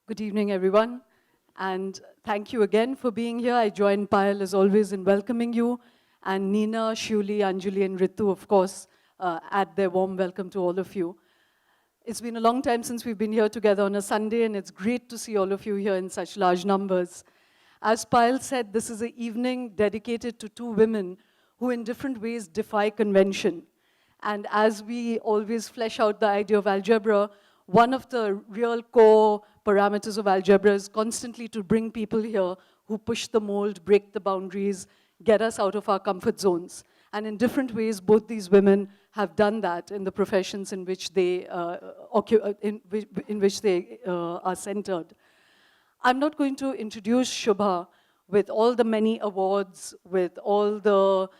Good evening, everyone. And thank you again for being here. I join Payal, as always, in welcoming you. And Nina, Shuli, Anjali, and Ritu, of course, add their warm welcome to all of you. It's been a long time since we've been here together on a Sunday, and it's great to see all of you here in such large numbers. As Payal said, this is an evening dedicated to two women who in different ways defy convention. And as we always flesh out the idea of algebra, one of the real core parameters of algebra is constantly to bring people here who push the mold, break the boundaries, get us out of our comfort zones. And in different ways, both these women have done that in the professions in which they, are centered. I'm not going to introduce Shubha with all the many awards, with all the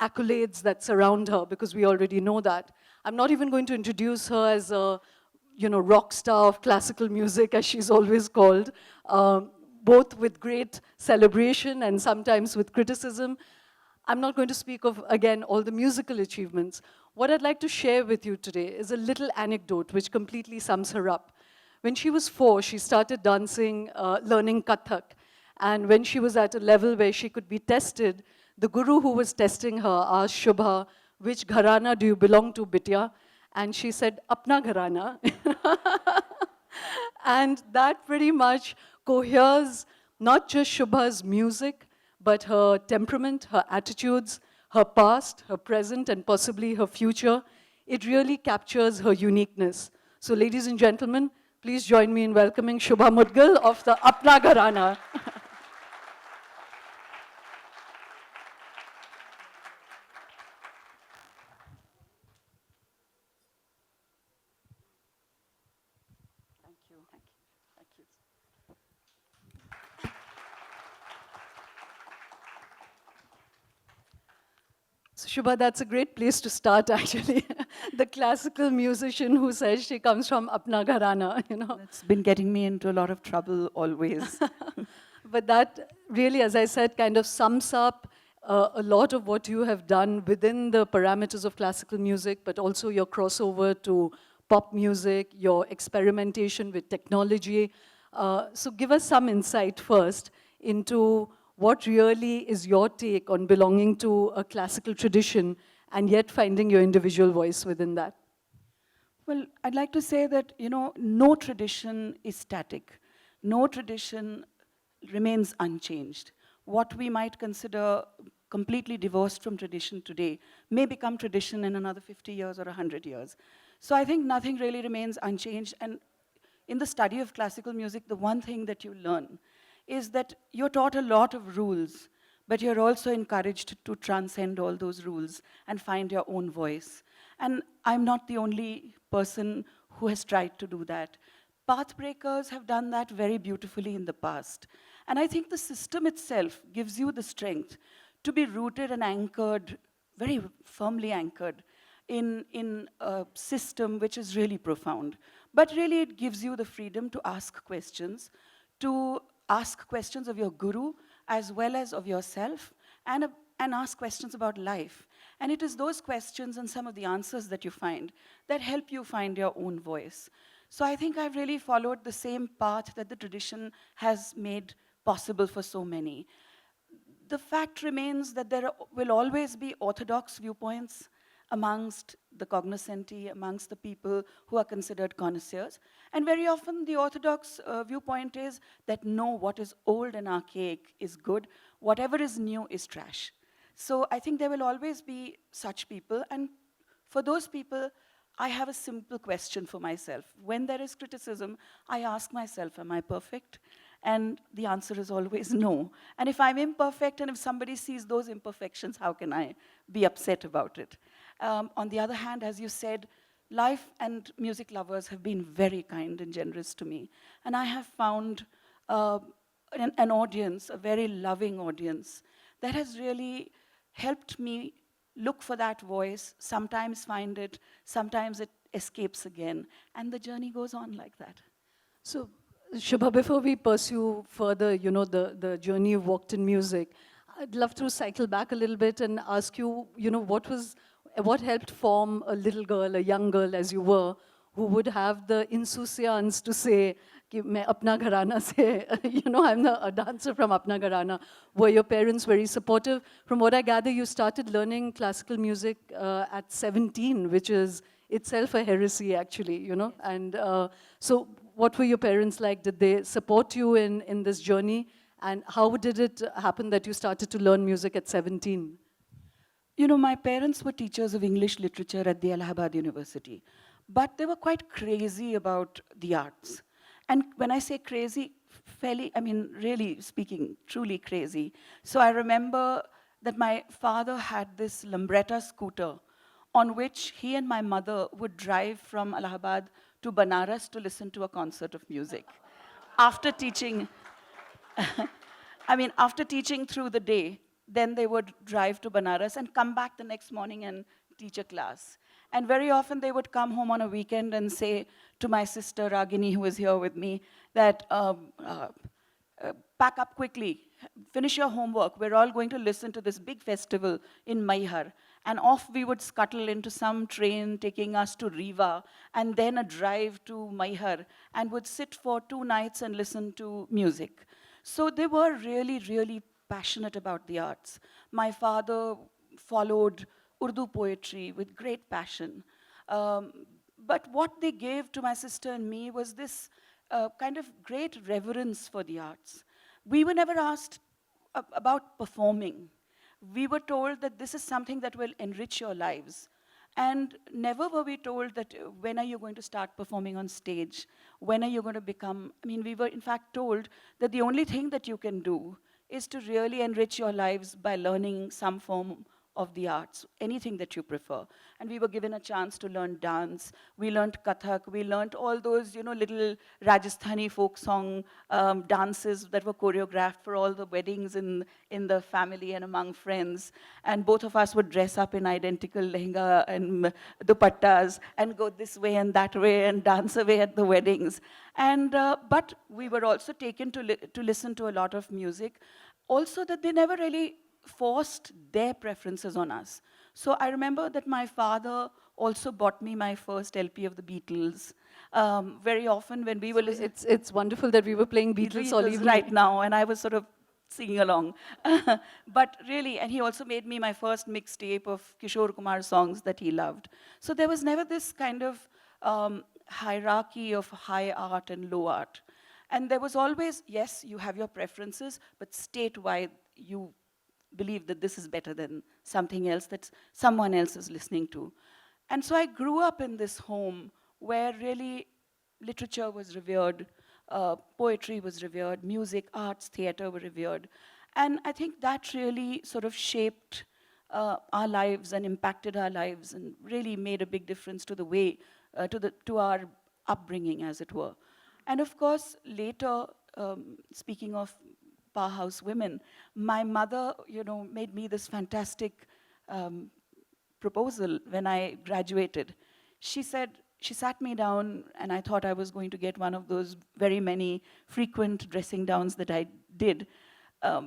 accolades that surround her, because we already know that. I'm not even going to introduce her as a rock star of classical music, as she's always called, both with great celebration and sometimes with criticism. I'm not going to speak of, again, all the musical achievements. What I'd like to share with you today is a little anecdote which completely sums her up. When she was 4, she started dancing, learning Kathak. And when she was at a level where she could be tested, the guru who was testing her asked Shubha, "Which gharana do you belong to, Bitya?" And she said, "Apna gharana." And that pretty much coheres not just Shubha's music, but her temperament, her attitudes, her past, her present, and possibly her future. It really captures her uniqueness. So ladies and gentlemen, please join me in welcoming Shubha Mudgal of the Apna Gharana. Thank you. Thank you. Thank you. So Shubha, that's a great place to start, actually. The classical musician who says she comes from Apna Gharana. It's been getting me into a lot of trouble always. But that really, as I said, kind of sums up a lot of what you have done within the parameters of classical music, but also your crossover to pop music, your experimentation with technology. So give us some insight first into what really is your take on belonging to a classical tradition and yet finding your individual voice within that. Well, I'd like to say that, no tradition is static. No tradition remains unchanged. What we might consider completely divorced from tradition today may become tradition in another 50 years or 100 years. So I think nothing really remains unchanged. And in the study of classical music, the one thing that you learn is that you're taught a lot of rules, but you're also encouraged to transcend all those rules and find your own voice. And I'm not the only person who has tried to do that. Pathbreakers have done that very beautifully in the past. And I think the system itself gives you the strength to be rooted and anchored, very firmly anchored, in a system which is really profound. But really it gives you the freedom to ask questions of your guru as well as of yourself, and ask questions about life. And it is those questions and some of the answers that you find that help you find your own voice. So I think I've really followed the same path that the tradition has made possible for so many. The fact remains that there will always be orthodox viewpoints amongst the cognoscenti, amongst the people who are considered connoisseurs. And very often the orthodox viewpoint is that no, what is old and archaic is good, whatever is new is trash. So I think there will always be such people, and for those people, I have a simple question for myself. When there is criticism, I ask myself, am I perfect? And the answer is always no. And if I'm imperfect, and if somebody sees those imperfections, how can I be upset about it? On the other hand, as you said, life and music lovers have been very kind and generous to me. And I have found an audience, a very loving audience, that has really helped me look for that voice, sometimes find it, sometimes it escapes again. And the journey goes on like that. So, Shubha, before we pursue further, the journey you've walked in music, I'd love to cycle back a little bit and ask you, what helped form a little girl, a young girl as you were, who would have the insouciance to say, कि मैं अपना घराना से, I'm a dancer from अपना घराना. Were your parents very supportive? From what I gather, you started learning classical music at 17, which is itself a heresy, actually. And so what were your parents like? Did they support you in this journey? And how did it happen that you started to learn music at 17? My parents were teachers of English literature at the Allahabad University, but they were quite crazy about the arts. And when I say crazy, really speaking, truly crazy. So I remember that my father had this Lambretta scooter on which he and my mother would drive from Allahabad to Banaras to listen to a concert of music. After teaching, after teaching through the day, then they would drive to Banaras and come back the next morning and teach a class. And very often they would come home on a weekend and say to my sister Ragini, who was here with me, that pack up quickly, finish your homework. We're all going to listen to this big festival in Maihar. And off we would scuttle into some train taking us to Riva, and then a drive to Maihar, and would sit for 2 nights and listen to music. So they were really, really passionate about the arts. My father followed Urdu poetry with great passion. But what they gave to my sister and me was this kind of great reverence for the arts. We were never asked about performing. We were told that this is something that will enrich your lives. And never were we told that when are you going to start performing on stage? When are you going to become, we were in fact told that the only thing that you can do is to really enrich your lives by learning some form of the arts, anything that you prefer. And we were given a chance to learn dance. We learned Kathak. We learned all those, little Rajasthani folk song dances that were choreographed for all the weddings in the family and among friends. And both of us would dress up in identical lehenga and dupattas and go this way and that way and dance away at the weddings. And but we were also taken to listen to a lot of music. Also that they never really forced their preferences on us. So I remember that my father also bought me my first LP of the Beatles. Very often when we were listening... It's wonderful that we were playing Beatles all evening. Right now, and I was sort of singing along. But really, and he also made me my first mixtape of Kishore Kumar songs that he loved. So there was never this kind of hierarchy of high art and low art. And there was always, yes, you have your preferences, but statewide, you believe that this is better than something else that someone else is listening to. And so I grew up in this home where really literature was revered, poetry was revered, music, arts, theater were revered. And I think that really sort of shaped our lives and impacted our lives and really made a big difference to the way, to our upbringing, as it were. And of course, later, speaking of powerhouse women, my mother, made me this fantastic proposal when I graduated. She sat me down, and I thought I was going to get one of those very many frequent dressing downs that I did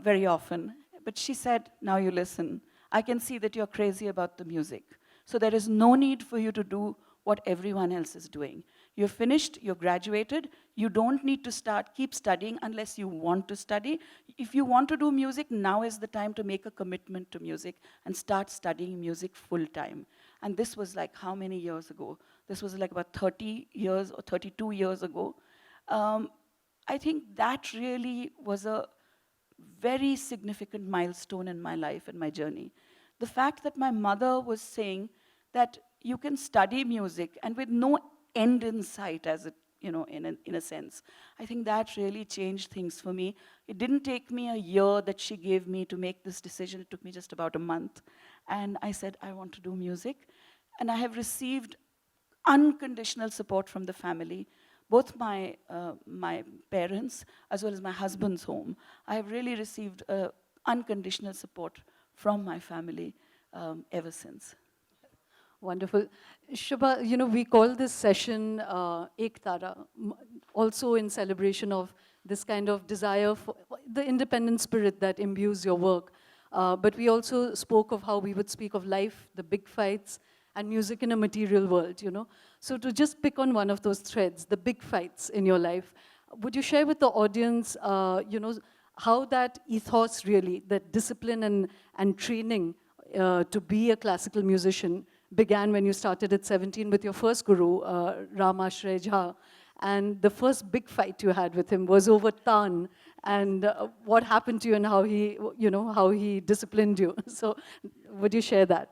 very often. But she said, now you listen. I can see that you're crazy about the music. So there is no need for you to do what everyone else is doing. You're finished, you're graduated, you don't need to keep studying unless you want to study. If you want to do music, now is the time to make a commitment to music and start studying music full time. And this was like how many years ago? This was like about 30 years or 32 years ago. I think that really was a very significant milestone in my life and my journey. The fact that my mother was saying that you can study music and with no end in sight, as it, in a sense. I think that really changed things for me. It didn't take me a year that she gave me to make this decision. It took me just about a month. And I said, I want to do music. And I have received unconditional support from the family, both my parents as well as my husband's home. I have really received unconditional support from my family ever since. Wonderful. Shubha, we call this session EKTARA, also in celebration of this kind of desire for the independent spirit that imbues your work. But we also spoke of how we would speak of life, the big fights, and music in a material world, you know. So to just pick on one of those threads, the big fights in your life, would you share with the audience, you know, how that ethos really, that discipline and training to be a classical musician began when you started at 17 with your first guru, Ram Ashray Jha, and the first big fight you had with him was over Tan, and what happened to you and how he, you know, how he disciplined you. So would you share that?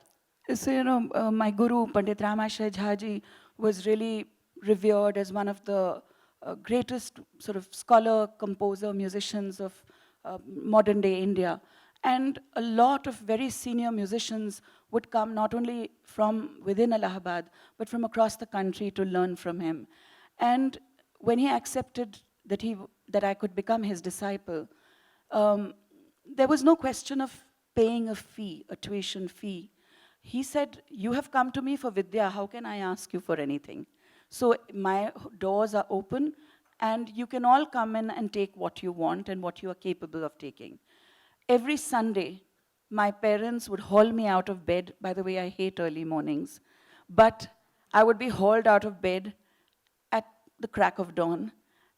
So, my guru, Pandit Ramashray Jhaji, was really revered as one of the greatest sort of scholar, composer, musicians of modern day India. And a lot of very senior musicians would come not only from within Allahabad, but from across the country to learn from him. And when he accepted that I could become his disciple, um, there was no question of paying a fee, a tuition fee. He said, "You have come to me for Vidya, how can I ask you for anything?" So my doors are open, and you can all come in and take what you want and what you are capable of taking. Every Sunday, my parents would haul me out of bed. By the way, I hate early mornings. But I would be hauled out of bed at the crack of dawn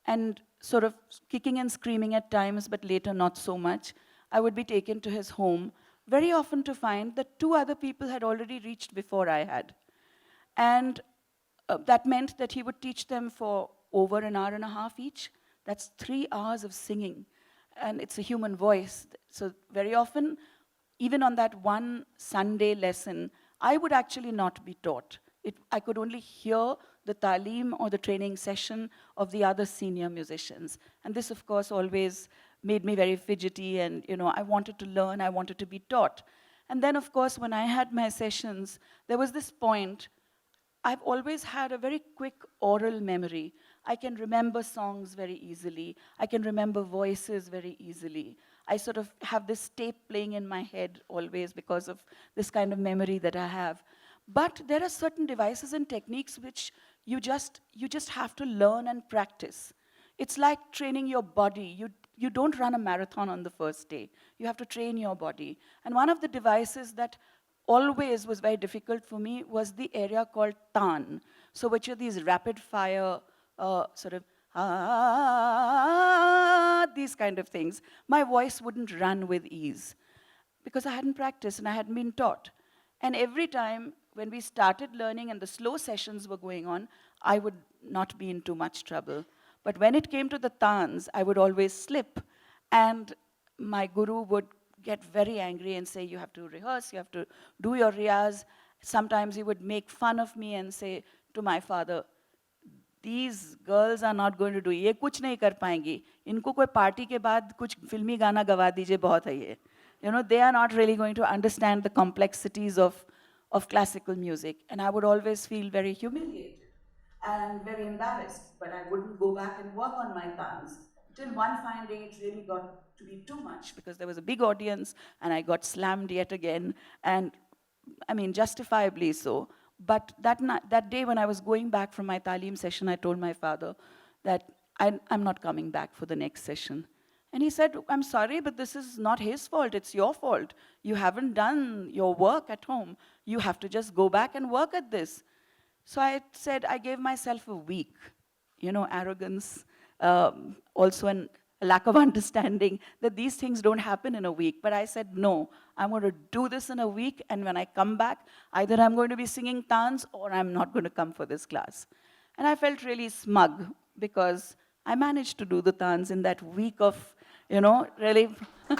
and sort of kicking and screaming at times, but later not so much. I would be taken to his home, very often to find that two other people had already reached before I had. And that meant that he would teach them for over an hour and a half each. That's 3 hours of singing. And it's a human voice. So very often, even on that one Sunday lesson, I would actually not be taught. I could only hear the talim or the training session of the other senior musicians. And this, of course, always made me very fidgety, and I wanted to learn, I wanted to be taught. And then, of course, when I had my sessions, there was this point. I've always had a very quick oral memory. I can remember songs very easily. I can remember voices very easily. I sort of have this tape playing in my head always because of this kind of memory that I have. But there are certain devices and techniques which you just have to learn and practice. It's like training your body. You don't run a marathon on the first day. You have to train your body. And one of the devices that always was very difficult for me was the area called tan. So which are these rapid fire sort of these kind of things. My voice wouldn't run with ease because I hadn't practiced and I hadn't been taught. And every time when we started learning and the slow sessions were going on, I would not be in too much trouble. But when it came to the tans, I would always slip. And my guru would get very angry and say, "You have to rehearse, you have to do your riyaz." Sometimes he would make fun of me and say to my father, "These girls are not going to do, ये कुछ नहीं कर पाएंगी, इनको कोई party के बाद कुछ फिल्मी गाना गवा दीजिए, बहुत है ये." They are not really going to understand the complexities of classical music. And I would always feel very humiliated and very embarrassed, but I wouldn't go back and work on my tans. Till one fine day, it really got to be too much because there was a big audience and I got slammed yet again, and I mean, justifiably so. But that day when I was going back from my talim session, I told my father that I'm not coming back for the next session. And he said, "I'm sorry, but this is not his fault, it's your fault. You haven't done your work at home. You have to just go back and work at this." So I said, I gave myself a week. Arrogance, also a lack of understanding that these things don't happen in a week. But I said, no, I'm going to do this in a week, and when I come back, either I'm going to be singing tans or I'm not going to come for this class. And I felt really smug because I managed to do the tans in that week of, really. But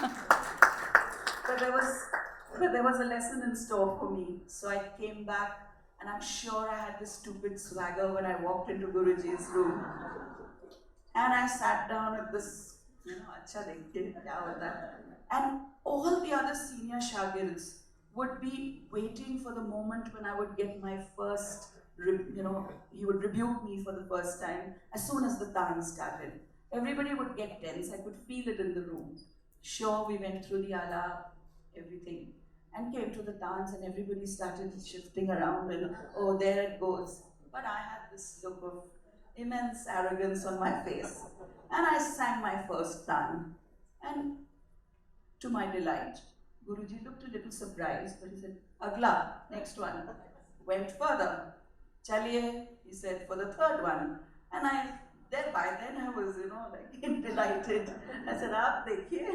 there was a lesson in store for me. So I came back, and I'm sure I had this stupid swagger when I walked into Guruji's room. And I sat down at this, acha dekhte kya hota hai. And all the other senior shagirds would be waiting for the moment when I would get my first, he would rebuke me for the first time as soon as the tan started. Everybody would get tense. I could feel it in the room. Sure, we went through the ala, everything, and came to the dance, and everybody started shifting around, and oh, there it goes. But I had this look of immense arrogance on my face, and I sang my first tan. And to my delight, Guruji looked a little surprised, but he said, "Agla, next one." went further. Chaliye, he said, for the third one. And by then I was, like delighted. I said, aap dekhiye.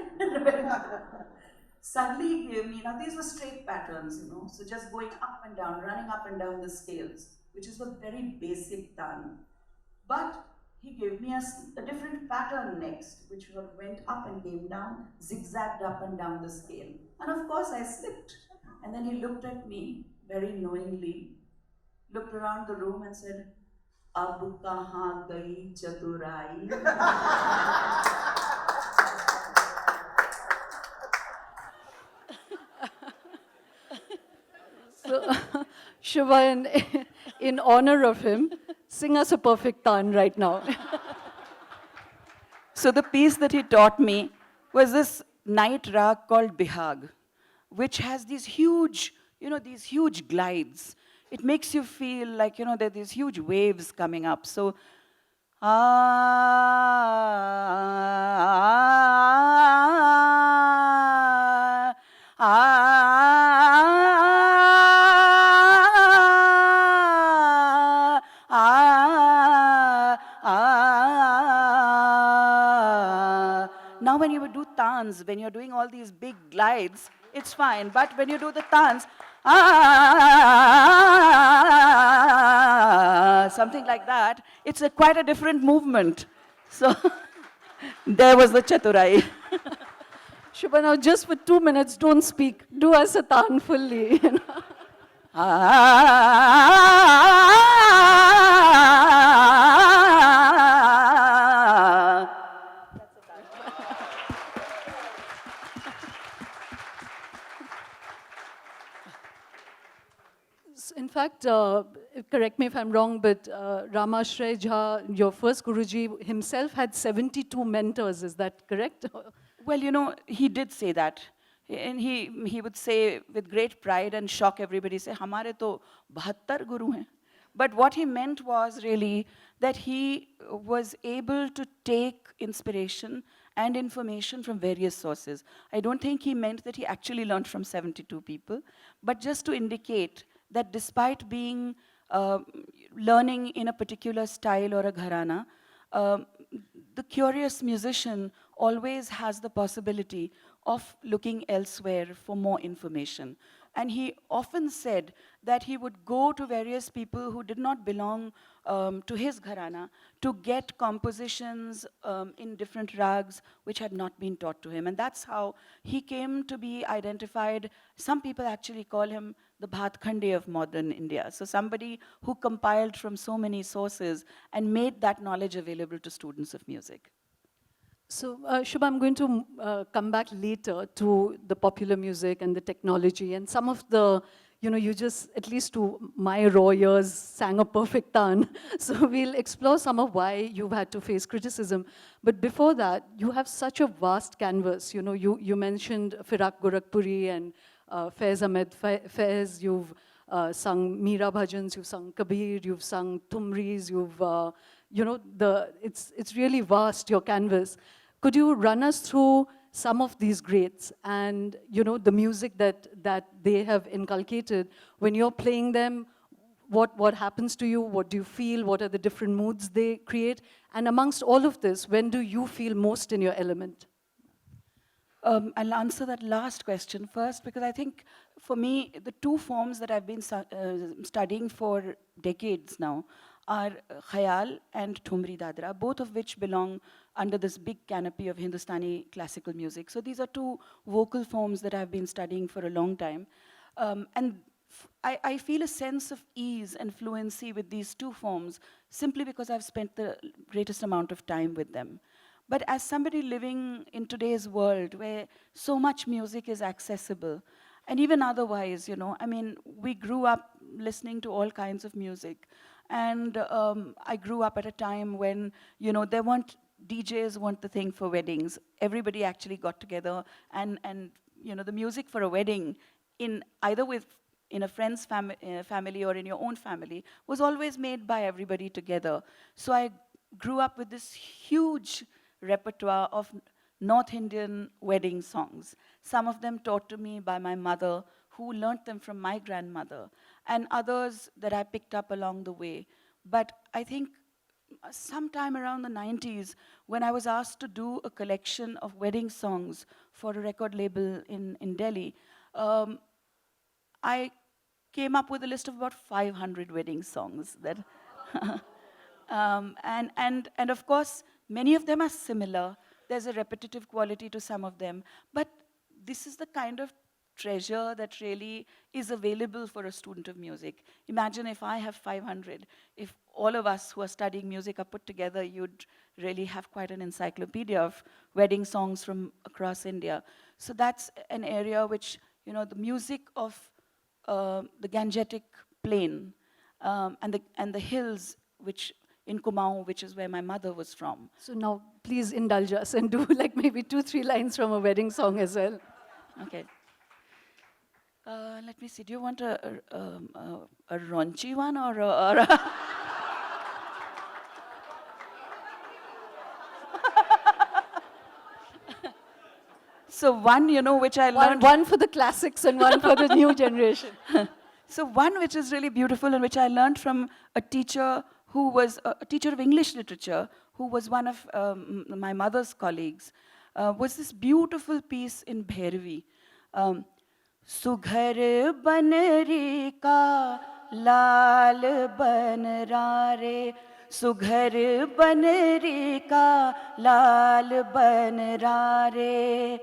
Suddenly he gave me, now these were straight patterns, so just going up and down, running up and down the scales, which is a very basic tan. But he gave me a different pattern next, which went up and came down, zigzagged up and down the scale. And of course I slipped. And then he looked at me very knowingly, looked around the room and said, Ab kahan gayi chaturai? So, Shubha, in honor of him, sing us a perfect tan right now. So the piece that he taught me was this night rag called Bihag, which has these huge, these huge glides. It makes you feel like, there are these huge waves coming up. So, now when you do tans, when you're doing all these big glides, it's fine. But when you do the tans, something like that, it's quite a different movement. So there was the chaturai. Shubha, now just for 2 minutes, don't speak. Do us a tan fully. In fact, correct me if I'm wrong, but Ramashray Jha, your first Guruji, himself had 72 mentors. Is that correct? Well, he did say that. And he would say with great pride and shock everybody, say, Hamare to 72 guru hain. But what he meant was really that he was able to take inspiration and information from various sources. I don't think he meant that he actually learned from 72 people, but just to indicate that despite being learning in a particular style or a gharana, the curious musician always has the possibility of looking elsewhere for more information. And he often said that he would go to various people who did not belong to his gharana to get compositions in different rags which had not been taught to him. And that's how he came to be identified. Some people actually call him the Bhatkhande of modern India. So somebody who compiled from so many sources and made that knowledge available to students of music. So, Shubha, I'm going to come back later to the popular music and the technology and some of the, you just, at least to my raw ears, sang a perfect tan. So we'll explore some of why you've had to face criticism. But before that, you have such a vast canvas. You mentioned Firak Gorakhpuri and Faiz Ahmed Faiz. You've sung Meera Bhajans, you've sung Kabir, you've sung Tumris, it's really vast, your canvas. Could you run us through some of these greats and, the music that they have inculcated? When you're playing them, what happens to you? What do you feel? What are the different moods they create? And amongst all of this, when do you feel most in your element? I'll answer that last question first, because I think for me, the two forms that I've been studying for decades now are Khayal and Thumri Dadra, both of which belong under this big canopy of Hindustani classical music. So these are two vocal forms that I've been studying for a long time. I feel a sense of ease and fluency with these two forms simply because I've spent the greatest amount of time with them. But as somebody living in today's world where so much music is accessible, and even otherwise, we grew up listening to all kinds of music. And I grew up at a time when, DJs weren't the thing for weddings. Everybody actually got together and the music for a wedding, either in a friend's family or in your own family, was always made by everybody together. So I grew up with this huge repertoire of North Indian wedding songs. Some of them taught to me by my mother, who learnt them from my grandmother, and others that I picked up along the way. But I think sometime around the 90s, when I was asked to do a collection of wedding songs for a record label in Delhi, um, I came up with a list of about 500 wedding songs that and of course, many of them are similar. There's a repetitive quality to some of them. But this is the kind of treasure that really is available for a student of music. Imagine if I have 500. If all of us who are studying music are put together, you'd really have quite an encyclopedia of wedding songs from across India. So that's an area which, you know, the music of the Gangetic Plain and the hills, which in Kumaon, which is where my mother was from. So now, please indulge us and do like maybe 2-3 lines from a wedding song as well. Okay. Let me see. Do you want a raunchy one or a So one, you know, which I learned. One for the classics and one for the new generation. So one which is really beautiful and which I learned from a teacher who was a teacher of English literature, who was one of my mother's colleagues, was this beautiful piece in Bhairavi. Sughar banri ka lal banra re, Sughar banri ka lal banra re,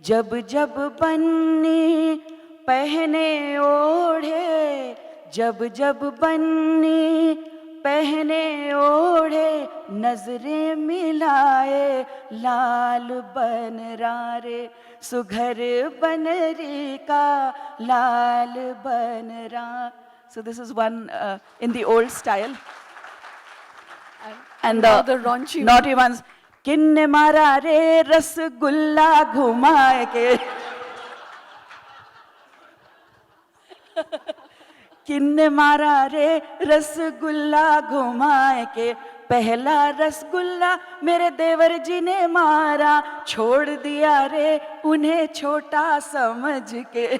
jab jab banni pehne ओढ़े, जब जब बन्नी पहने ओढ़े, नजरें मिलाए लाल बनरा रे, सुघर बनरी का लाल बनरा. So this is one in the old style. And the raunchy naughty ones. किन्ने मारा रे रसगुल्ला घुमाए के, किन्ने मारा रे रसगुल्ला घुमाए के, पहला रसगुल्ला मेरे देवर जी ने मारा, छोड़ दिया रे उन्हें छोटा समझ के.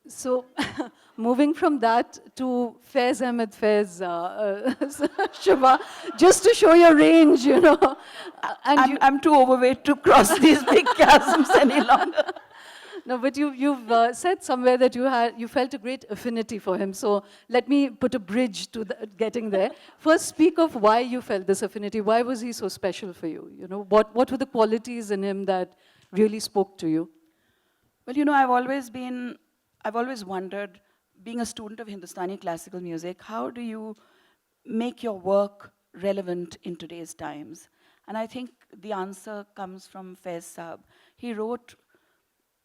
So, moving from that to Faiz Ahmed Faiz, Shubha, just to show your range, you know. I'm too overweight to cross these big chasms any longer. No, but you've said somewhere that you felt a great affinity for him. So let me put a bridge to getting there. First, speak of why you felt this affinity. Why was he so special for you? You know, what were the qualities in him that really spoke to you? Well, you know, I've always wondered, being a student of Hindustani classical music, how do you make your work relevant in today's times? And I think the answer comes from Faiz Saab. He wrote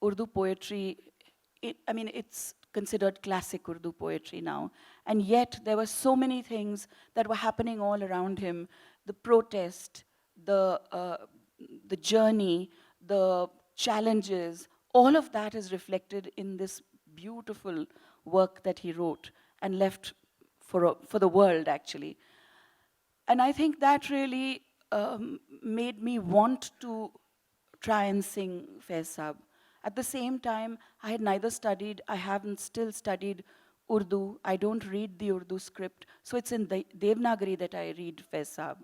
Urdu poetry. It's considered classic Urdu poetry now. And yet, there were so many things that were happening all around him. The protest, the journey, the challenges, all of that is reflected in this beautiful work that he wrote and left for the world, actually. And I think that really made me want to try and sing Faiz Saab. At the same time, I haven't still studied Urdu. I don't read the Urdu script, so it's in the Devanagari that I read Faiz Saab.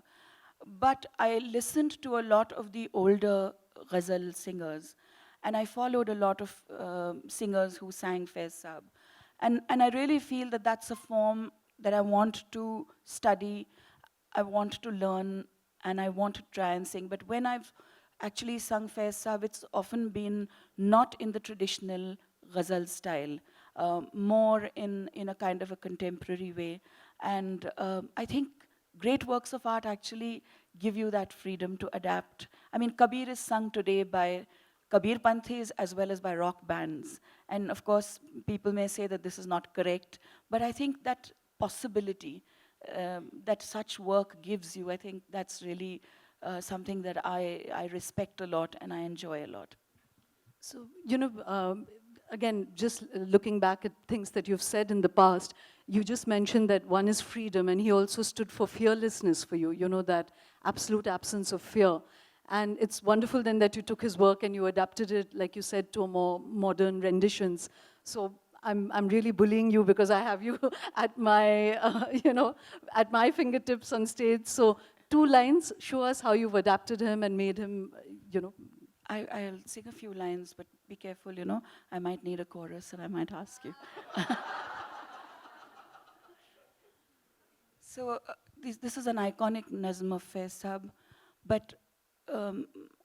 But I listened to a lot of the older ghazal singers, and I followed a lot of singers who sang Faiz Saab. And I really feel that that's a form that I want to study, I want to learn, and I want to try and sing. But when I've actually sung Faiz Saab, it's often been not in the traditional ghazal style, more in a kind of a contemporary way. And I think great works of art actually give you that freedom to adapt. I mean, Kabir is sung today by Kabir Panthis as well as by rock bands. And of course, people may say that this is not correct, but I think that possibility that such work gives you, I think that's really something that I respect a lot and I enjoy a lot. So, you know, again, just looking back at things that you've said in the past, you just mentioned that one is freedom, and he also stood for fearlessness for you, you know, that absolute absence of fear. And it's wonderful then that you took his work and you adapted it, like you said, to a more modern renditions. So I'm really bullying you because I have you at my, you know, at my fingertips on stage. So 2 lines, show us how you've adapted him and made him, you know. I'll sing a few lines, but be careful, you know, I might need a chorus and I might ask you. So this is an iconic nazm of Faiz Sahab, but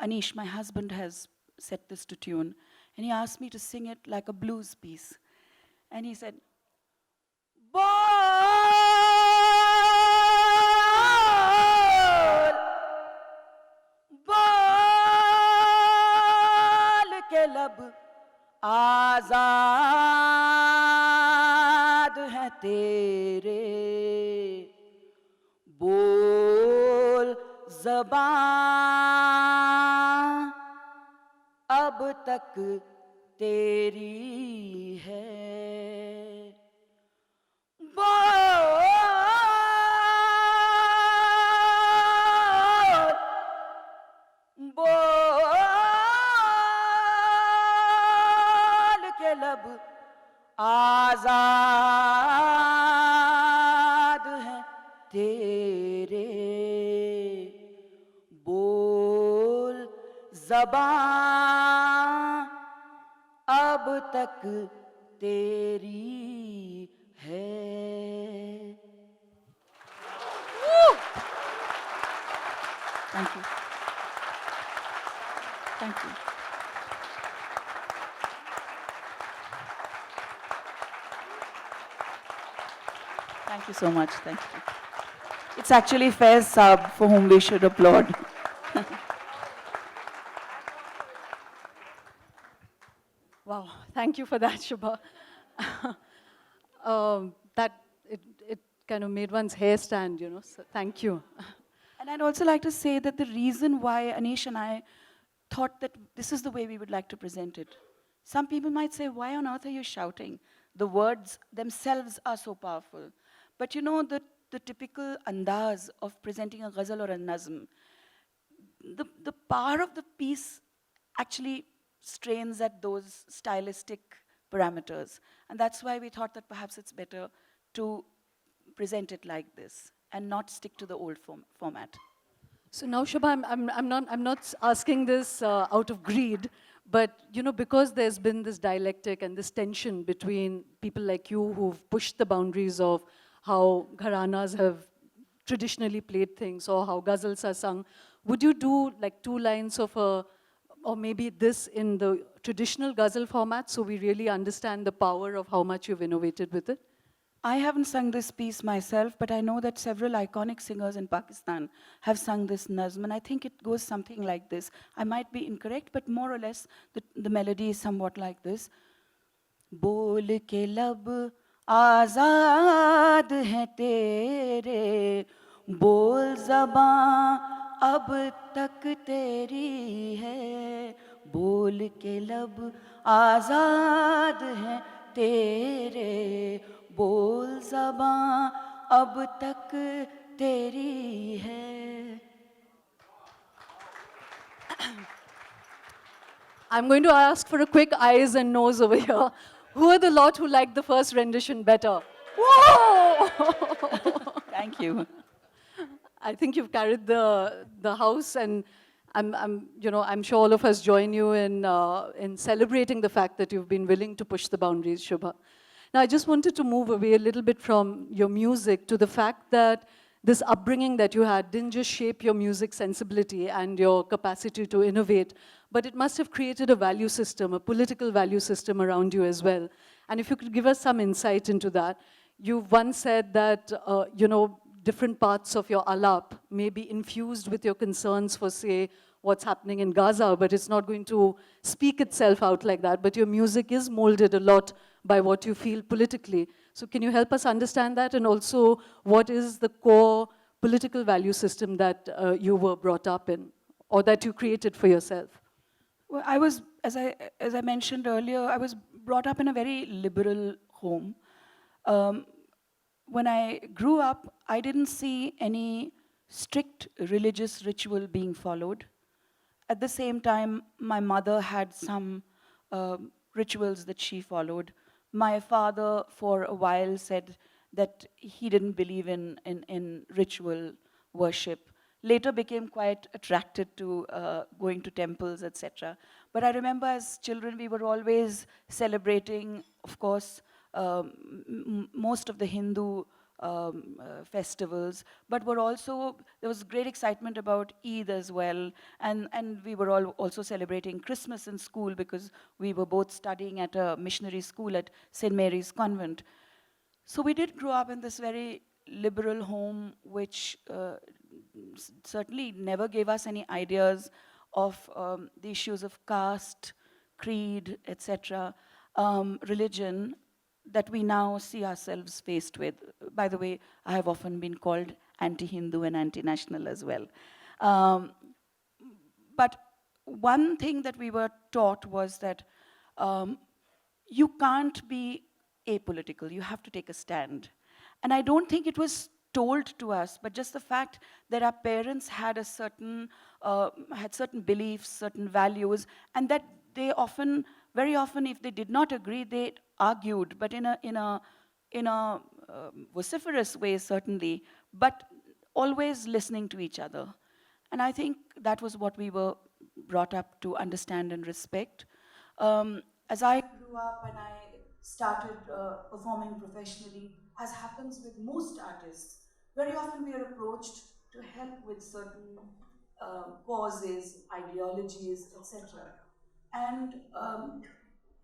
Anish, my husband, has set this to tune, and he asked me to sing it like a blues piece. And he said, Bol, bol ke lab आजाद हैं तेरे बोल ज़बां अब तक तेरी है बोल बोल के लब आजाद हैं तेरे बोल ज़बां अब तक तेरी है Thank you. Thank you. Thank you so much. Thank you. It's actually Faiz Saab for whom we should applaud. Wow, thank you for that, Shubha. It kind of made one's hair stand, you know, so thank you. And I'd also like to say that the reason why Anish and I thought that this is the way we would like to present it. Some people might say, why on earth are you shouting? The words themselves are so powerful. But you know, the typical andaz of presenting a ghazal or a nazm, the power of the piece actually strains at those stylistic parameters. And that's why we thought that perhaps it's better to present it like this and not stick to the old format. So now, Shubha, I'm not asking this out of greed, but you know, because there's been this dialectic and this tension between people like you who've pushed the boundaries of how gharanas have traditionally played things or how ghazals are sung, would you do like 2 lines of a, or maybe this in the traditional ghazal format so we really understand the power of how much you've innovated with it? I haven't sung this piece myself, but I know that several iconic singers in Pakistan have sung this nazm, and I think it goes something like this. I might be incorrect, but more or less the melody is somewhat like this. Bol ke lab आजाद हैं तेरे बोल ज़बां अब तक तेरी है बोल के लब आजाद हैं तेरे बोल ज़बां अब तक तेरी है I'm going to ask for a quick eyes and nose over here. Who are the lot who liked the first rendition better? Whoa! Thank you. I think you've carried the house, and I'm sure all of us join you in celebrating the fact that you've been willing to push the boundaries, Shubha. Now, I just wanted to move away a little bit from your music to the fact that this upbringing that you had didn't just shape your music sensibility and your capacity to innovate, but it must have created a value system, a political value system around you as well. And if you could give us some insight into that. You've once said that, different parts of your alap may be infused with your concerns for, say, what's happening in Gaza, but it's not going to speak itself out like that. But your music is molded a lot by what you feel politically. So can you help us understand that? And also, what is the core political value system that you were brought up in, or that you created for yourself? Well, as I mentioned earlier, I was brought up in a very liberal home. Um, when I grew up, I didn't see any strict religious ritual being followed. At the same time, my mother had some rituals that she followed. My father, for a while, said that he didn't believe in ritual worship. Later became quite attracted to going to temples, etc. But I remember as children, we were always celebrating, of course, most of the Hindu festivals, but were also, there was great excitement about Eid as well, and we were all also celebrating Christmas in school because we were both studying at a missionary school at St. Mary's Convent. So we did grow up in this very liberal home, which certainly never gave us any ideas of the issues of caste, creed, etc., religion, that we now see ourselves faced with. By the way, I have often been called anti-Hindu and anti-national as well. Um, but one thing that we were taught was that um, you can't be apolitical, you have to take a stand. And I don't think it was told to us, but just the fact that our parents had a had certain beliefs, certain values, and that they often, very often, if they did not agree, they argued, but in a vociferous way, certainly, but always listening to each other. And I think that was what we were brought up to understand and respect. As I grew up and I started performing professionally, as happens with most artists, very often we are approached to help with certain causes, ideologies, etc. And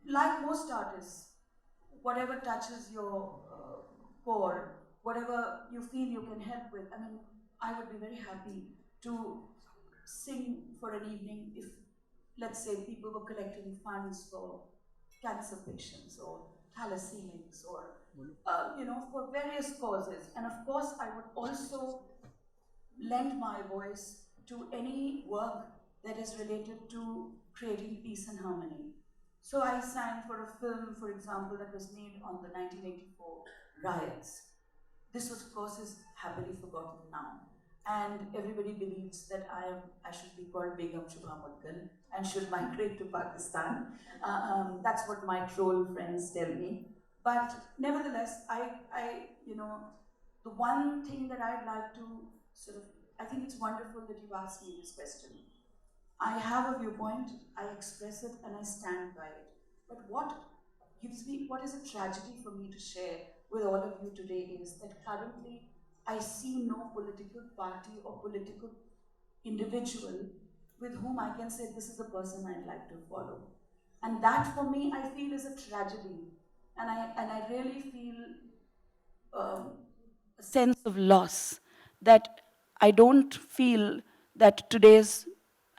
like most artists, whatever touches your core, whatever you feel you can help with, I mean, I would be very happy to sing for an evening if, let's say, people were collecting funds for cancer patients or thalassemics or, for various causes. And of course, I would also lend my voice to any work that is related to creating peace and harmony. So I sang for a film, for example, that was made on the 1984 riots. This, of course, is happily forgotten now. And everybody believes that I should be called Begum Shubha Mudgal and should migrate to Pakistan. That's what my troll friends tell me. But nevertheless, the one thing that I'd like to sort of, I think it's wonderful that you've asked me this question. I have a viewpoint, I express it, and I stand by it. But what is a tragedy for me to share with all of you today is that currently I see no political party or political individual with whom I can say this is the person I'd like to follow. And that for me, I feel is a tragedy. And I really feel um, a sense of loss that I don't feel that today's,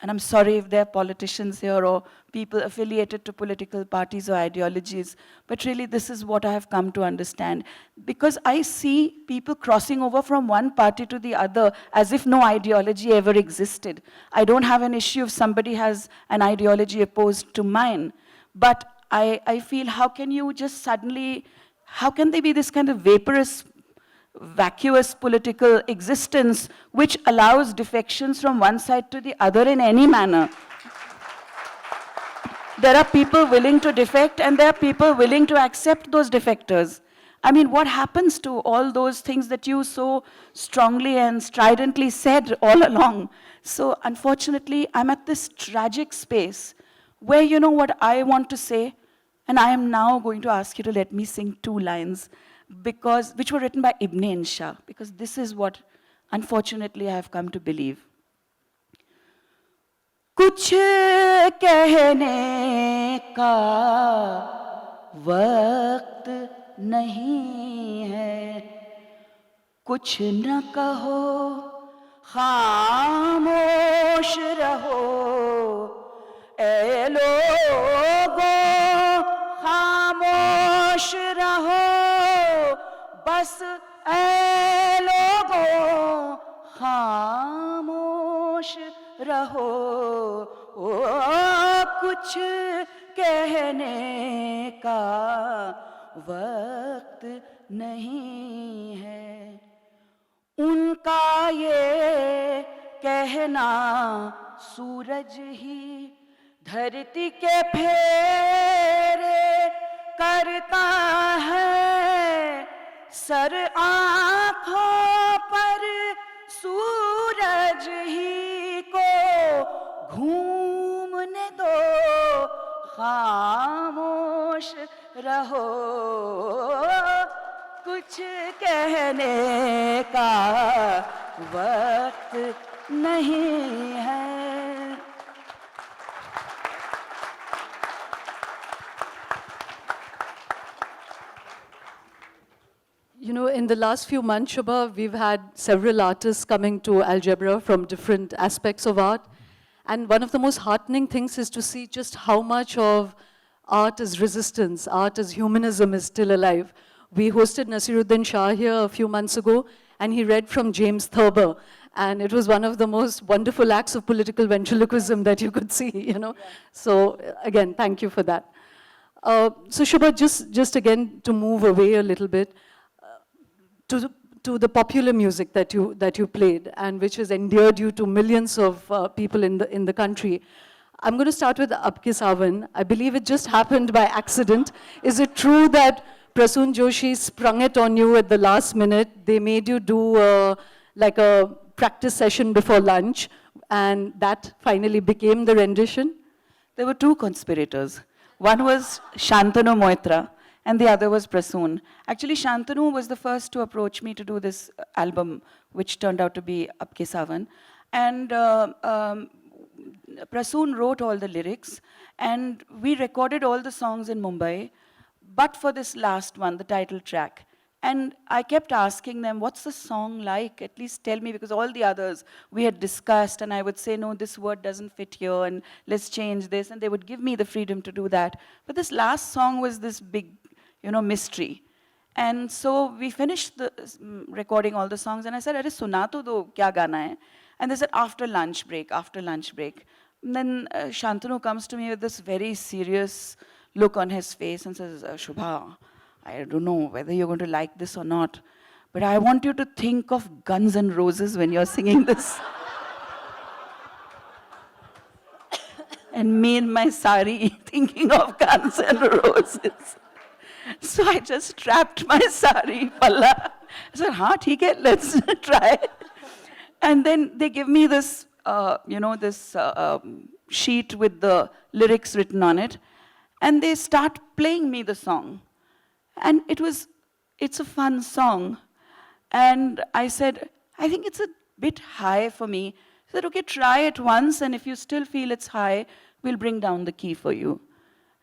and I'm sorry if there are politicians here or people affiliated to political parties or ideologies, but really this is what I have come to understand. Because I see people crossing over from one party to the other as if no ideology ever existed. I don't have an issue if somebody has an ideology opposed to mine, but I feel how can you just suddenly, how can there be this kind of vaporous, vacuous political existence which allows defections from one side to the other in any manner? There are people willing to defect and there are people willing to accept those defectors. I mean, what happens to all those things that you so strongly and stridently said all along? So unfortunately, I'm at this tragic space where, you know what I want to say, and I am now going to ask you to let me sing 2 lines, which were written by Ibn Insha, because this is what, unfortunately, I have come to believe. कुछ कहने का वक्त नहीं है, कुछ न कहो खामोश रहो, ए लोगों खामोश रहो, बस ए लोगों खामोश रहो, ओ कुछ कहने का वक्त नहीं है। उनका ये कहना सूरज ही धरती के फेरे करता है, सर आँखों पर सूरज ही को घूमने दो, खामोश रहो, कुछ कहने का वक्त नहीं है। You know, in the last few months, Shubha, we've had several artists coming to Algebra from different aspects of art. And one of the most heartening things is to see just how much of art as resistance, art as humanism is still alive. We hosted Nasiruddin Shah here a few months ago, and he read from James Thurber. And it was one of the most wonderful acts of political ventriloquism that you could see, you know. So again, thank you for that. So Shubha, just again to move away a little bit, to the popular music that you played and which has endeared you to millions of people in the country. I'm going to start with Apke Sawan. I believe it just happened by accident. Is it true that Prasoon Joshi sprung it on you at the last minute? They made you do like a practice session before lunch, and that finally became the rendition? There were two conspirators. One was Shantanu Moitra, and the other was Prasoon. Actually, Shantanu was the first to approach me to do this album, which turned out to be Apke Sawan. And Prasoon wrote all the lyrics, and we recorded all the songs in Mumbai, but for this last one, the title track. And I kept asking them, what's the song like? At least tell me, because all the others we had discussed, and I would say, no, this word doesn't fit here, and let's change this, and they would give me the freedom to do that. But this last song was this big, mystery. And so we finished recording all the songs, and I said, "Arey suna to do, kya gana hai?" And they said, after lunch break. And then Shantanu comes to me with this very serious look on his face and says, "Shubha, I don't know whether you're going to like this or not, but I want you to think of Guns N' Roses when you're singing this." And me in my sari thinking of Guns N' Roses. So I just strapped my sari palla. I said, "Haan, theek hai, let's try." And then they give me this, sheet with the lyrics written on it, and they start playing me the song. And it's a fun song. And I said, "I think it's a bit high for me." He said, "Okay, try it once, and if you still feel it's high, we'll bring down the key for you."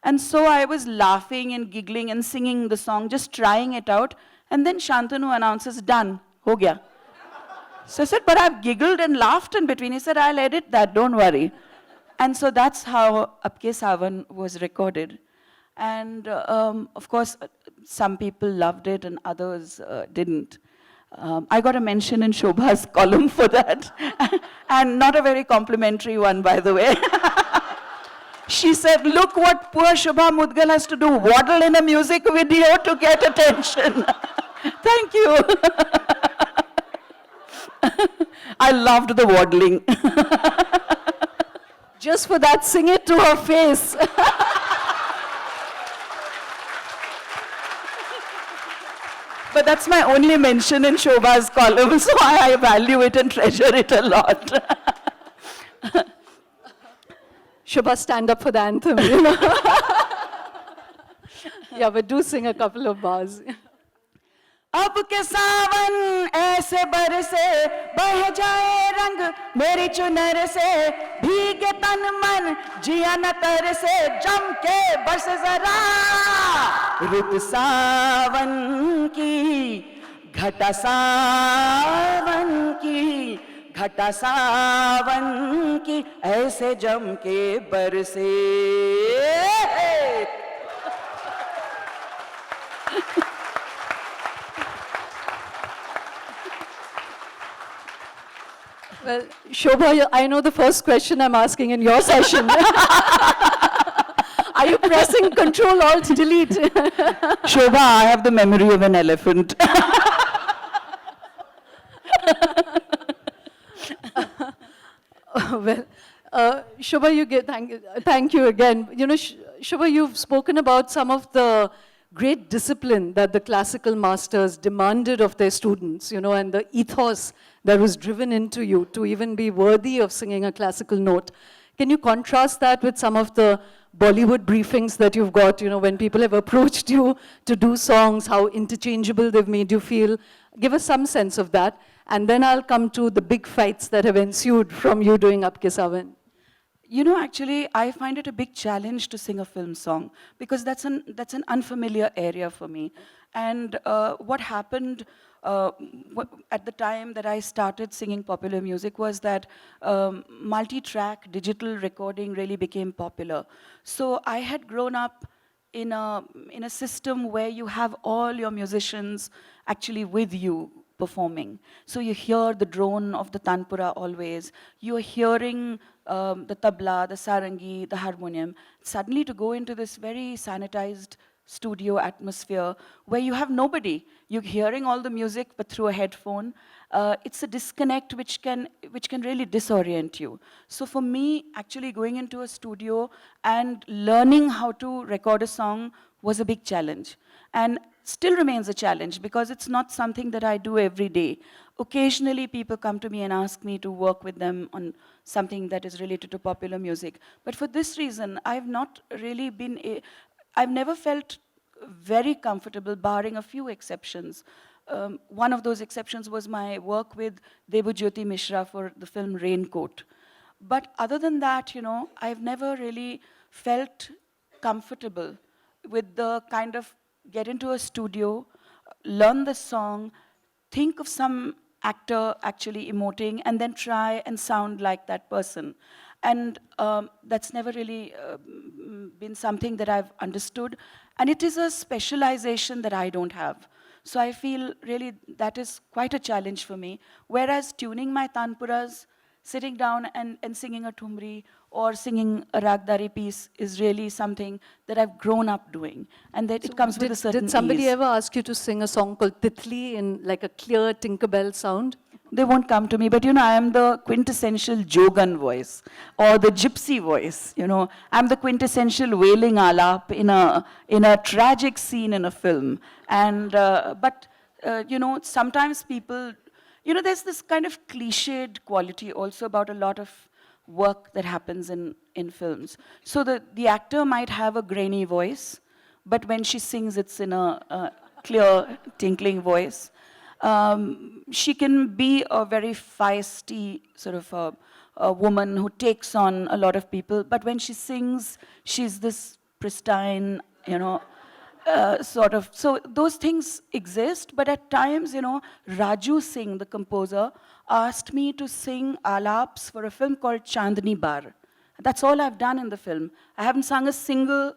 And so I was laughing and giggling and singing the song, just trying it out. And then Shantanu announces, "Done, ho gaya." So I said, "But I've giggled and laughed in between." He said, "I'll edit that, don't worry." And so that's how Apke Sawan was recorded. And of course, some people loved it and others didn't. I got a mention in Shobha's column for that. And not a very complimentary one, by the way. She said, "Look what poor Shubha Mudgal has to do, waddle in a music video to get attention." Thank you. I loved the waddling. Just for that, sing it to her face. But that's my only mention in Shobha's column, so I value it and treasure it a lot. Shubha, stand up for the anthem, Yeah, but do sing a couple of bars. अब के सावन ऐसे बरसे, बह जाए रंग मेरी चुनर से, भीगे तन मन जिया न तरसे, जम के बरसे जरा रुत सावन की, घटा सावन की, घटा सावन की, ऐसे जम के बरसे. Well, Shobha, I know the first question I'm asking in your session. pressing Control Alt Delete. Shobha, I have the memory of an elephant. Well, Shubha, thank you again. You know, Shubha, you've spoken about some of the great discipline that the classical masters demanded of their students, you know, and the ethos that was driven into you to even be worthy of singing a classical note. Can you contrast that with some of the Bollywood briefings that you've got, you know, when people have approached you to do songs, how interchangeable they've made you feel? Give us some sense of that. And then I'll come to the big fights that have ensued from you doing Apke Sawan. You know, actually, I find it a big challenge to sing a film song because that's an unfamiliar area for me. And what happened at the time that I started singing popular music was that multi-track digital recording really became popular. So I had grown up in a system where you have all your musicians actually with you performing. So you hear the drone of the tanpura always. You're hearing the tabla, the sarangi, the harmonium. Suddenly to go into this very sanitized studio atmosphere where you have nobody. You're hearing all the music but through a headphone. It's a disconnect which can really disorient you. So for me, actually going into a studio and learning how to record a song was a big challenge. And still remains a challenge because it's not something that I do every day. Occasionally people come to me and ask me to work with them on something that is related to popular music. But for this reason, I've not really I've never felt very comfortable, barring a few exceptions. One of those exceptions was my work with Debujyoti Mishra for the film Raincoat. But other than that, you know, I've never really felt comfortable with the kind of get into a studio, learn the song, think of some actor actually emoting, and then try and sound like that person. And that's never really been something that I've understood. And it is a specialization that I don't have. So I feel really that is quite a challenge for me. Whereas tuning my tanpuras, sitting down and singing a thumri or singing a ragdari piece is really something that I've grown up doing. And that it comes with a certain Did somebody ease. ever ask you to sing a song called Titli in like a clear Tinkerbell sound? They won't come to me, but you know, I am the quintessential Jogan voice or the gypsy voice. You know, I'm the quintessential wailing alap in a tragic scene in a film. And you know, sometimes people, you know, there's this kind of cliched quality also about a lot of work that happens in films. So the actor might have a grainy voice, but when she sings, it's in a clear, tinkling voice. She can be a very feisty sort of a woman who takes on a lot of people, but when she sings, she's this pristine, you know, sort of. So those things exist, but at times, you know, Raju Singh, the composer, asked me to sing alaps for a film called Chandni Bar. That's all I've done in the film. I haven't sung a single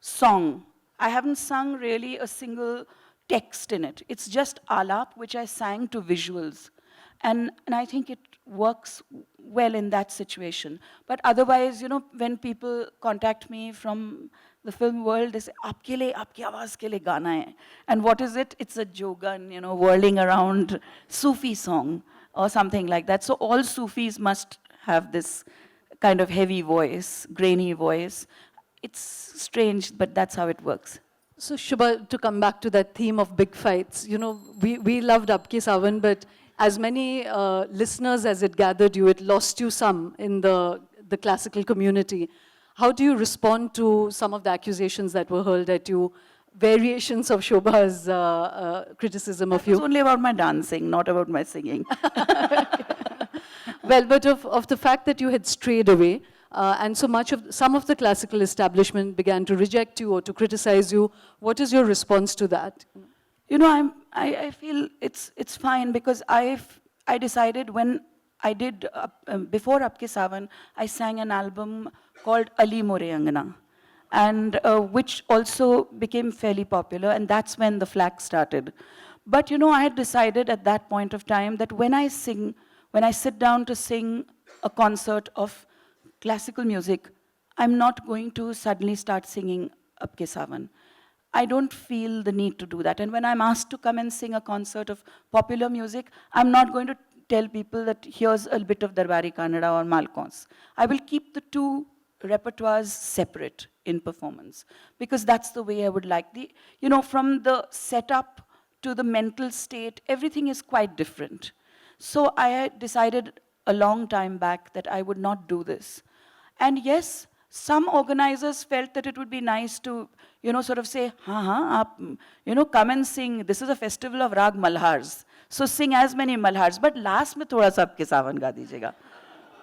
song. I haven't sung really a single text in it. It's just alap, which I sang to visuals. And I think it works well in that situation. But otherwise, you know, when people contact me from the film world, they say, "Aapke liye, aapki awaaz ke liye gana hai." And what is it? It's a jogan, you know, whirling around Sufi song or something like that. So all Sufis must have this kind of heavy voice, grainy voice. It's strange, but that's how it works. So Shubha, to come back to that theme of big fights, you know, we loved Apke Sawan, but as many listeners as it gathered you, it lost you some in the classical community. How do you respond to some of the accusations that were hurled at you, variations of Shobha's criticism of you? It's only about my dancing, not about my singing. Well, but of the fact that you had strayed away, and so much of some of the classical establishment began to reject you or to criticize you. What is your response to that? You know, I feel it's fine because I decided when I did before Apke Sawan, I sang an album called Ali More Angana, and which also became fairly popular, and that's when the flack started. But you know, I had decided at that point of time that when I sit down to sing a concert of classical music, I'm not going to suddenly start singing Ab Ke Sawan. I don't feel the need to do that. And when I'm asked to come and sing a concert of popular music, I'm not going to tell people that here's a bit of Darbari Kannada or Malkons. I will keep the two repertoires separate in performance, because that's the way I would like the, from the setup to the mental state, everything is quite different. So I had decided a long time back that I would not do this. And yes, some organizers felt that it would be nice to, sort of say, come and sing. This is a festival of Rag Malhars. So sing as many Malhars. But last mein thoda sa Ab Ke Sawan ga dijiyega.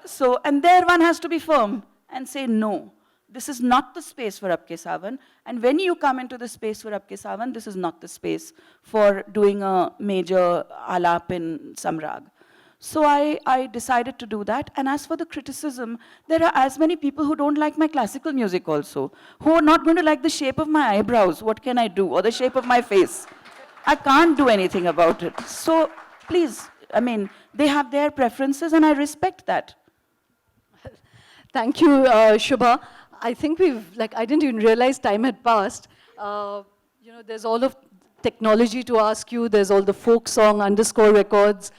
So, and there one has to be firm and say, no, this is not the space for Ab Ke Sawan. And when you come into the space for Ab Ke Sawan, this is not the space for doing a major alap in some rag. So I decided to do that. And as for the criticism, there are as many people who don't like my classical music also, who are not going to like the shape of my eyebrows. What can I do? Or the shape of my face. I can't do anything about it. So please, I mean, they have their preferences and I respect that. Thank you, Shubha. I think I didn't even realize time had passed. There's all of technology to ask you. There's all the folk song _ records.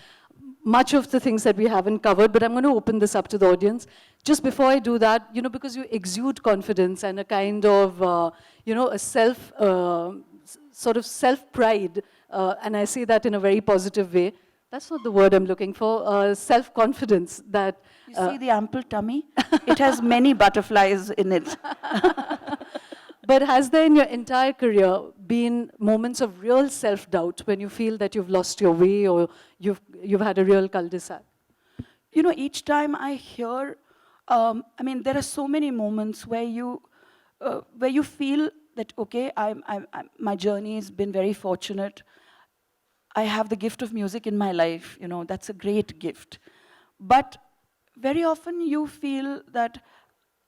Much of the things that we haven't covered, but I'm going to open this up to the audience. Just before I do that, because you exude confidence and a kind of, a sort of self-pride, and I say that in a very positive way. That's not the word I'm looking for. Self-confidence that... You see the ample tummy? It has many butterflies in it. But has there in your entire career been moments of real self-doubt when you feel that you've lost your way or you've had a real cul-de-sac? Each time I hear, there are so many moments where you feel that, okay, my journey has been very fortunate. I have the gift of music in my life, that's a great gift. But very often you feel that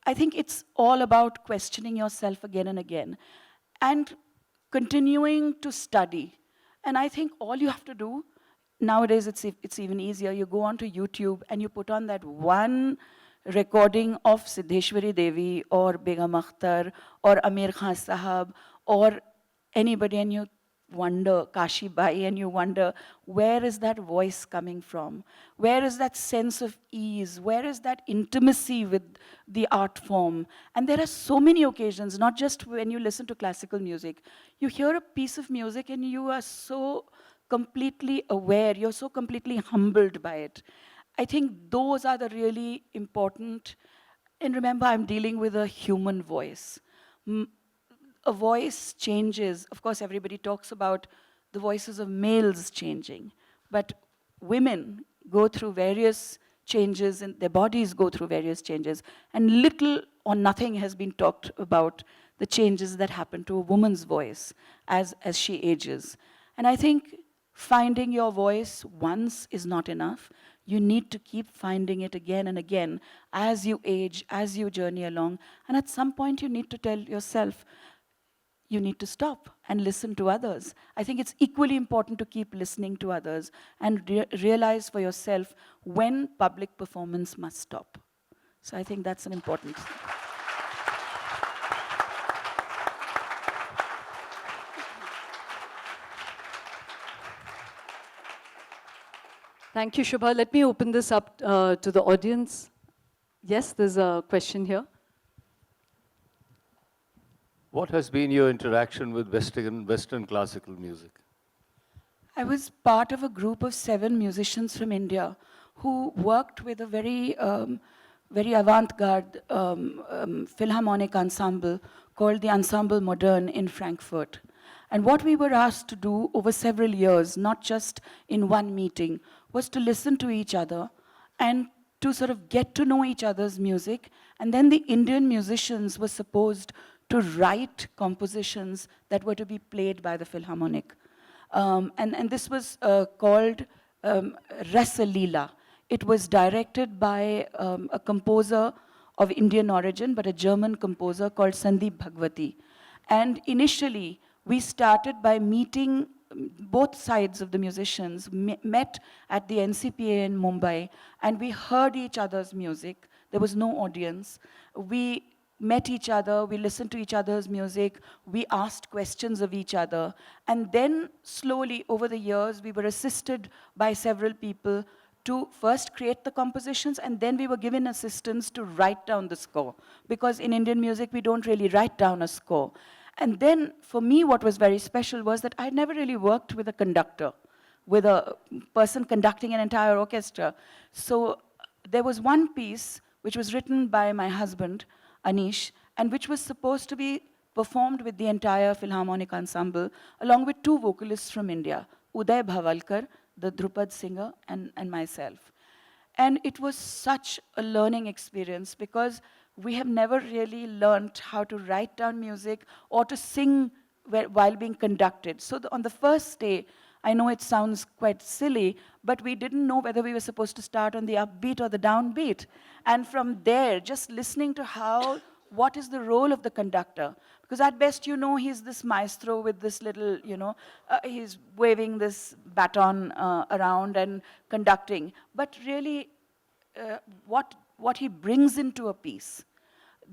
I think it's all about questioning yourself again and again and continuing to study. And I think all you have to do, nowadays it's even easier, you go onto YouTube and you put on that one recording of Siddheshwari Devi or Begum Akhtar or Amir Khan Sahab or anybody and you wonder, Kashi Bai, and you wonder, where is that voice coming from? Where is that sense of ease? Where is that intimacy with the art form? And there are so many occasions, not just when you listen to classical music. You hear a piece of music and you are so completely aware, you're so completely humbled by it. I think those are the really important, and remember, I'm dealing with a human voice. A voice changes. Of course, everybody talks about the voices of males changing, but women go through various changes and their bodies go through various changes. And little or nothing has been talked about the changes that happen to a woman's voice as she ages. And I think finding your voice once is not enough. You need to keep finding it again and again as you age, as you journey along. And at some point you need to tell yourself, you need to stop and listen to others. I think it's equally important to keep listening to others and realize for yourself when public performance must stop. So I think that's an important thing. Thank you, Shubha. Let me open this up to the audience. Yes, there's a question here. What has been your interaction with Western classical music? I was part of a group of 7 musicians from India who worked with a very avant-garde philharmonic ensemble called the Ensemble Moderne in Frankfurt. And what we were asked to do over several years, not just in one meeting, was to listen to each other and to sort of get to know each other's music. And then the Indian musicians were supposed to write compositions that were to be played by the Philharmonic. And this was called Rasa Leela. It was directed by a composer of Indian origin, but a German composer called Sandeep Bhagwati. And initially, we started by meeting both sides of the musicians, met at the NCPA in Mumbai, and we heard each other's music. There was no audience. We met each other, we listened to each other's music, we asked questions of each other, and then slowly over the years, we were assisted by several people to first create the compositions, and then we were given assistance to write down the score. Because in Indian music, we don't really write down a score. And then, for me, what was very special was that I never really worked with a conductor, with a person conducting an entire orchestra. So there was one piece which was written by my husband, Anish, and which was supposed to be performed with the entire Philharmonic Ensemble, along with two vocalists from India, Uday Bhavalkar, the Drupad singer, and myself. And it was such a learning experience because we have never really learned how to write down music or to sing while being conducted. So on the first day, I know it sounds quite silly, but we didn't know whether we were supposed to start on the upbeat or the downbeat. And from there, just listening to what is the role of the conductor? Because at best, you know, he's this maestro with this little, he's waving this baton around and conducting. But really, what he brings into a piece,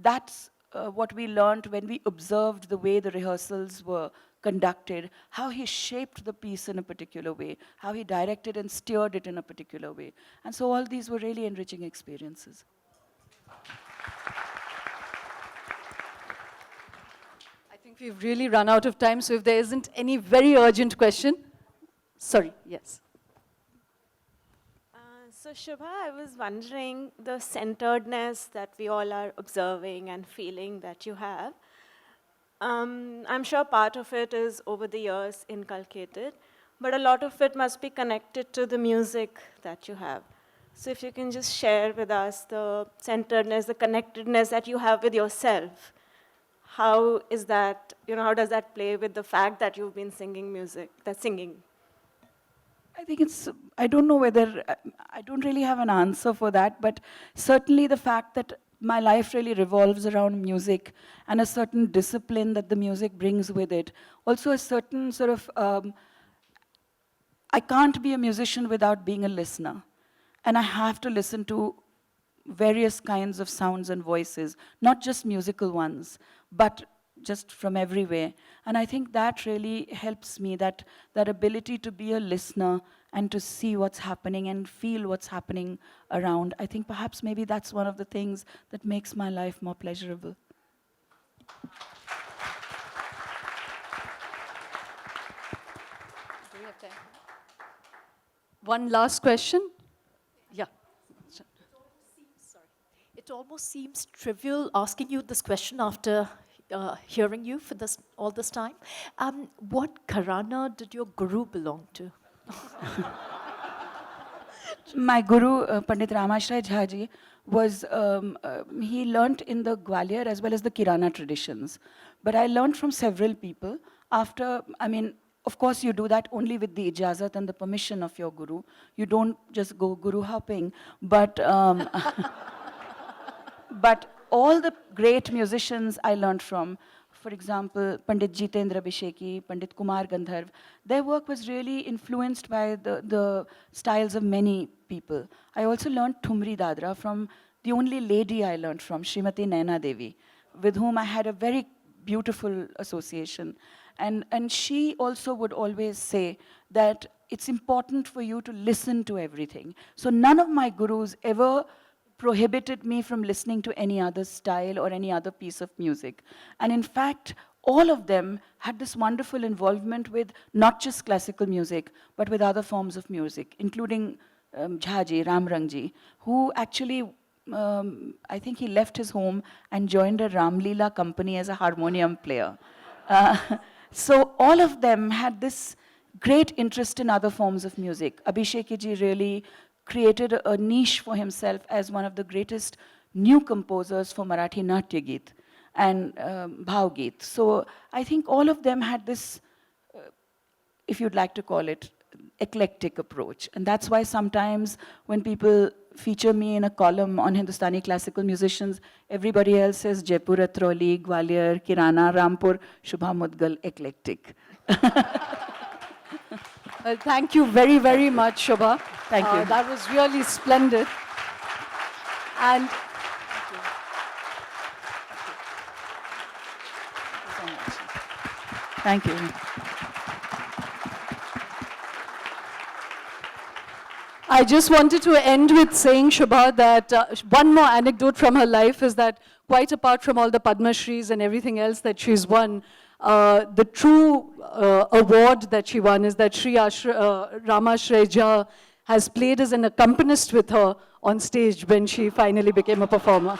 that's what we learned when we observed the way the rehearsals were conducted, how he shaped the piece in a particular way, how he directed and steered it in a particular way. And so all these were really enriching experiences. I think we've really run out of time, so if there isn't any very urgent question. Sorry, yes. So Shubha, I was wondering the centeredness that we all are observing and feeling that you have. I'm sure part of it is over the years inculcated, but a lot of it must be connected to the music that you have. So if you can just share with us the centeredness, the connectedness that you have with yourself. How is that, how does that play with the fact that you've been singing music, singing? I think I don't know whether, I don't really have an answer for that, but certainly the fact that my life really revolves around music and a certain discipline that the music brings with it. Also a certain sort of, I can't be a musician without being a listener. And I have to listen to various kinds of sounds and voices, not just musical ones, but just from everywhere. And I think that really helps me, that ability to be a listener and to see what's happening and feel what's happening around. I think perhaps maybe that's one of the things that makes my life more pleasurable. Do we have time? One last question? Yeah. It almost seems trivial asking you this question after hearing you for all this time. What gharana did your guru belong to? My guru, Pandit Ramashray Jhaji, was, he learnt in the Gwalior as well as the Kirana traditions. But I learned from several people after, of course you do that only with the ijazat and the permission of your guru. You don't just go guru hopping, but, but all the great musicians I learned from, for example, Pandit Jitendra Abhisheki, Pandit Kumar Gandharv, their work was really influenced by the styles of many people. I also learned Thumri Dadra from the only lady I learned from, Srimati Naina Devi, with whom I had a very beautiful association. And she also would always say that it's important for you to listen to everything. So none of my gurus ever prohibited me from listening to any other style or any other piece of music. And in fact, all of them had this wonderful involvement with not just classical music, but with other forms of music, including Jhaji, Ramrangji, who actually, I think he left his home and joined a Ramleela company as a harmonium player. So all of them had this great interest in other forms of music. Abhisheki ji really created a niche for himself as one of the greatest new composers for Marathi Natya Geet and Bhav Geet. So I think all of them had this, if you'd like to call it, eclectic approach. And that's why sometimes when people feature me in a column on Hindustani classical musicians, everybody else says Jaipur, Atroli, Gwalior, Kirana, Rampur, Shubha Mudgal, eclectic. Well, thank you very, very much, Shubha. Thank you. That was really splendid. And Thank you. I just wanted to end with saying, Shubha, that one more anecdote from her life is that quite apart from all the Padma Shris and everything else that she's won, the true award that she won is that Rama Shreja has played as an accompanist with her on stage when she finally became a performer.